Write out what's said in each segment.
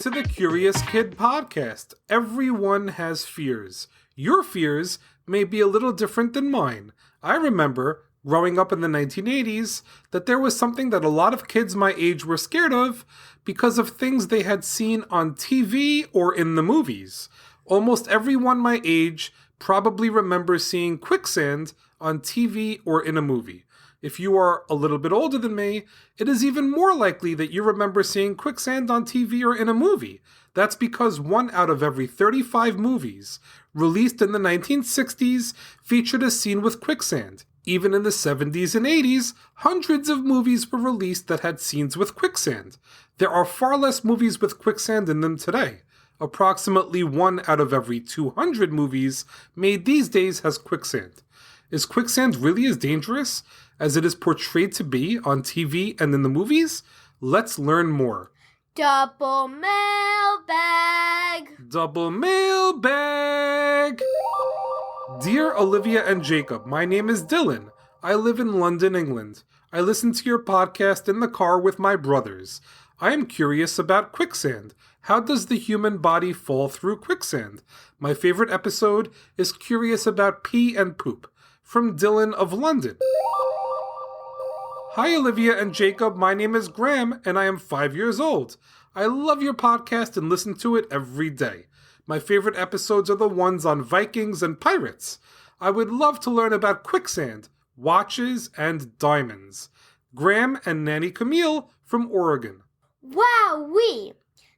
to the Curious Kid podcast. Everyone has fears. Your fears may be a little different than mine. I remember, growing up in the 1980s, that there was something that a lot of kids my age were scared of because of things they had seen on TV or in the movies. Almost everyone my age probably remembers seeing Quicksand on TV or in a movie. If you are a little bit older than me, it is even more likely that you remember seeing Quicksand on TV or in a movie. That's because 1 out of every 35 movies released in the 1960s featured a scene with quicksand. Even in the 70s and 80s, hundreds of movies were released that had scenes with quicksand. There are far less movies with quicksand in them today. Approximately 1 out of every 200 movies made these days has quicksand. Is quicksand really as dangerous as it is portrayed to be on TV and in the movies? Let's learn more. Double mailbag. Double mailbag. Dear Olivia and Jacob, my name is Dylan. I live in London, England. I listen to your podcast in the car with my brothers. I am curious about quicksand. How does the human body fall through quicksand? My favorite episode is curious about pee and poop. From Dylan of London. Hi Olivia and Jacob, my name is Graham and I am 5 years old. I love your podcast and listen to it every day. My favorite episodes are the ones on Vikings and pirates. I would love to learn about quicksand, watches, and diamonds. Graham and Nanny Camille from Oregon. Wowee!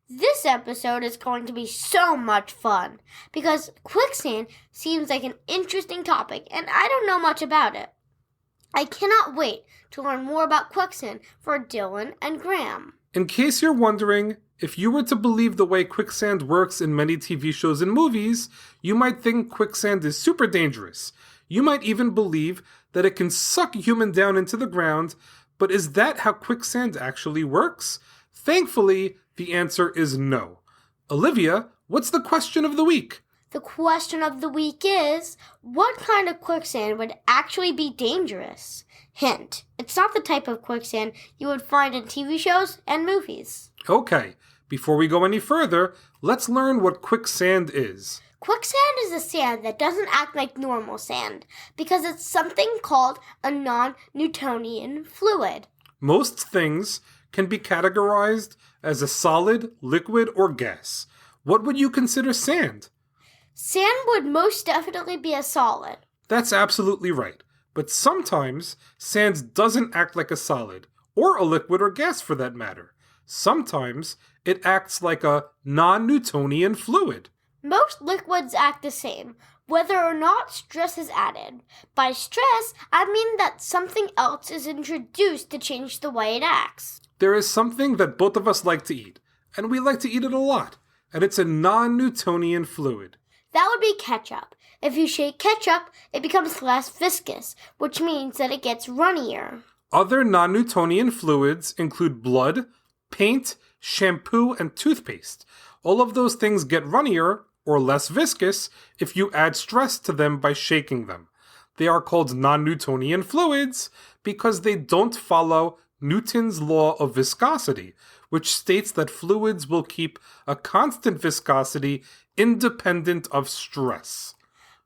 This episode is going to be so much fun because quicksand seems like an interesting topic and I don't know much about it. I cannot wait to learn more about quicksand for Dylan and Graham. In case you're wondering, if you were to believe the way quicksand works in many TV shows and movies, you might think quicksand is super dangerous. You might even believe that it can suck a human down into the ground, but is that how quicksand actually works? Thankfully, the answer is no. Olivia, what's the question of the week? The question of the week is, what kind of quicksand would actually be dangerous? Hint, it's not the type of quicksand you would find in TV shows and movies. Okay, before we go any further, let's learn what quicksand is. Quicksand is a sand that doesn't act like normal sand because it's something called a non-Newtonian fluid. Most things can be categorized as a solid, liquid, or gas. What would you consider sand? Sand would most definitely be a solid. That's absolutely right. But sometimes sand doesn't act like a solid, or a liquid or gas for that matter. Sometimes it acts like a non-Newtonian fluid. Most liquids act the same, whether or not stress is added. By stress, I mean that something else is introduced to change the way it acts. There is something that both of us like to eat, and we like to eat it a lot, and it's a non-Newtonian fluid. That would be ketchup. If you shake ketchup, it becomes less viscous, which means that it gets runnier. Other non-Newtonian fluids include blood, paint, shampoo, and toothpaste. All of those things get runnier or less viscous if you add stress to them by shaking them. They are called non-Newtonian fluids because they don't follow Newton's law of viscosity, which states that fluids will keep a constant viscosity independent of stress.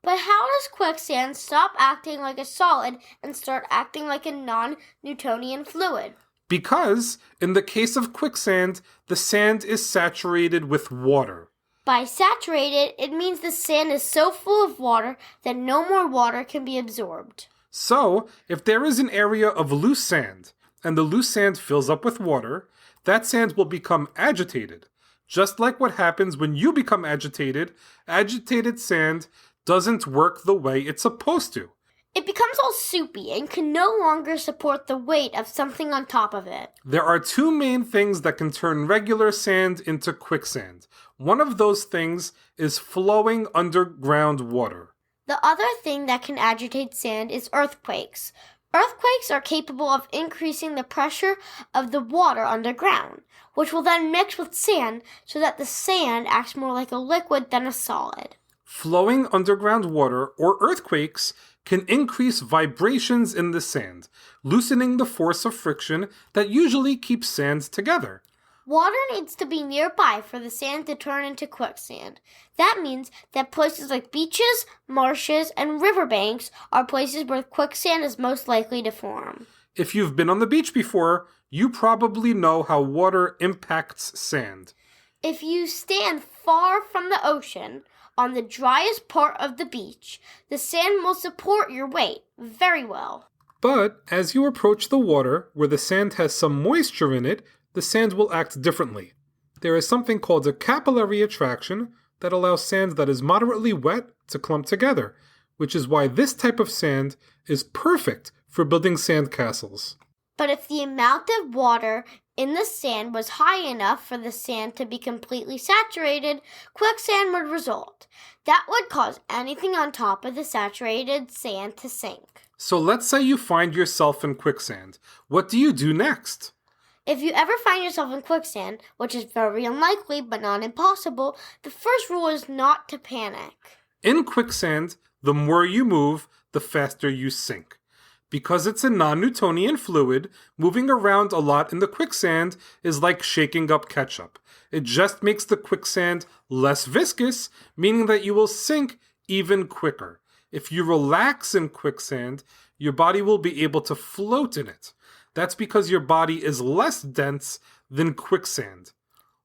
But how does quicksand stop acting like a solid and start acting like a non-Newtonian fluid? Because, in the case of quicksand, the sand is saturated with water. By saturated, it means the sand is so full of water that no more water can be absorbed. So, if there is an area of loose sand, and the loose sand fills up with water, that sand will become agitated. Just like what happens when you become agitated, agitated sand doesn't work the way it's supposed to. It becomes all soupy and can no longer support the weight of something on top of it. There are two main things that can turn regular sand into quicksand. One of those things is flowing underground water. The other thing that can agitate sand is earthquakes. Earthquakes are capable of increasing the pressure of the water underground, which will then mix with sand so that the sand acts more like a liquid than a solid. Flowing underground water or earthquakes can increase vibrations in the sand, loosening the force of friction that usually keeps sand together. Water needs to be nearby for the sand to turn into quicksand. That means that places like beaches, marshes, and riverbanks are places where quicksand is most likely to form. If you've been on the beach before, you probably know how water impacts sand. If you stand far from the ocean, on the driest part of the beach, the sand will support your weight very well. But as you approach the water, where the sand has some moisture in it, the sand will act differently. There is something called a capillary attraction that allows sand that is moderately wet to clump together, which is why this type of sand is perfect for building sand castles. But if the amount of water in the sand was high enough for the sand to be completely saturated, quicksand would result. That would cause anything on top of the saturated sand to sink. So let's say you find yourself in quicksand. What do you do next? If you ever find yourself in quicksand, which is very unlikely but not impossible, the first rule is not to panic. In quicksand, the more you move, the faster you sink. Because it's a non-Newtonian fluid, moving around a lot in the quicksand is like shaking up ketchup. It just makes the quicksand less viscous, meaning that you will sink even quicker. If you relax in quicksand, your body will be able to float in it. That's because your body is less dense than quicksand.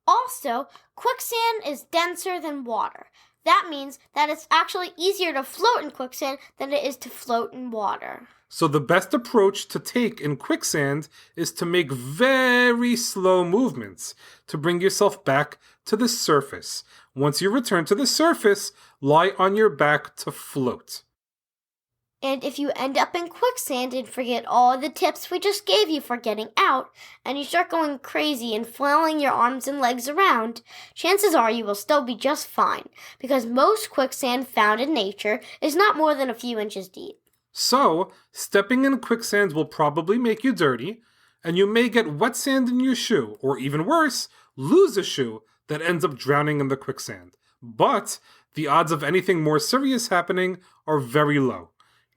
Also, quicksand is denser than water. That means that it's actually easier to float in quicksand than it is to float in water. So the best approach to take in quicksand is to make very slow movements to bring yourself back to the surface. Once you return to the surface, lie on your back to float. And if you end up in quicksand and forget all the tips we just gave you for getting out, and you start going crazy and flailing your arms and legs around, chances are you will still be just fine, because most quicksand found in nature is not more than a few inches deep. So, stepping in quicksand will probably make you dirty, and you may get wet sand in your shoe, or even worse, lose a shoe that ends up drowning in the quicksand. But the odds of anything more serious happening are very low.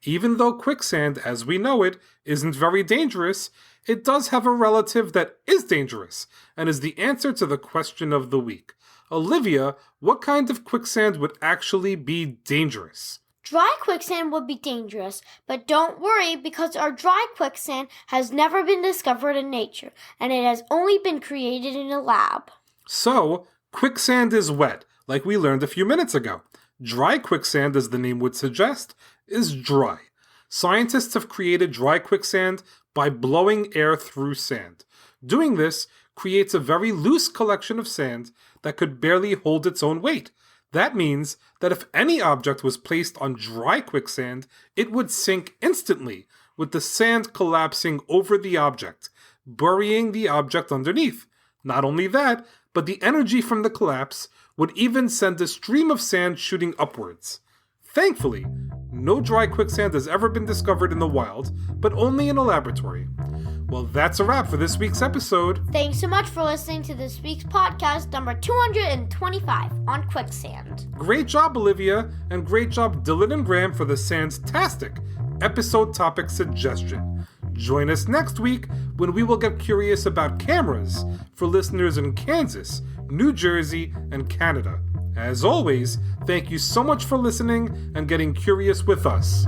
Even though quicksand, as we know it, isn't very dangerous, it does have a relative that is dangerous, and is the answer to the question of the week. Olivia, what kind of quicksand would actually be dangerous? Dry quicksand would be dangerous, but don't worry because our dry quicksand has never been discovered in nature, and it has only been created in a lab. So, quicksand is wet, like we learned a few minutes ago. Dry quicksand, as the name would suggest, is dry. Scientists have created dry quicksand by blowing air through sand. Doing this creates a very loose collection of sand that could barely hold its own weight. That means that if any object was placed on dry quicksand, it would sink instantly, with the sand collapsing over the object, burying the object underneath. Not only that, but the energy from the collapse would even send a stream of sand shooting upwards. Thankfully, no dry quicksand has ever been discovered in the wild, but only in a laboratory. Well, that's a wrap for this week's episode. Thanks so much for listening to this week's podcast, number 225, on quicksand. Great job, Olivia, and great job, Dylan and Graham, for the Sandtastic episode topic suggestion. Join us next week when we will get curious about cameras for listeners in Kansas, New Jersey, and Canada. As always, thank you so much for listening and getting curious with us.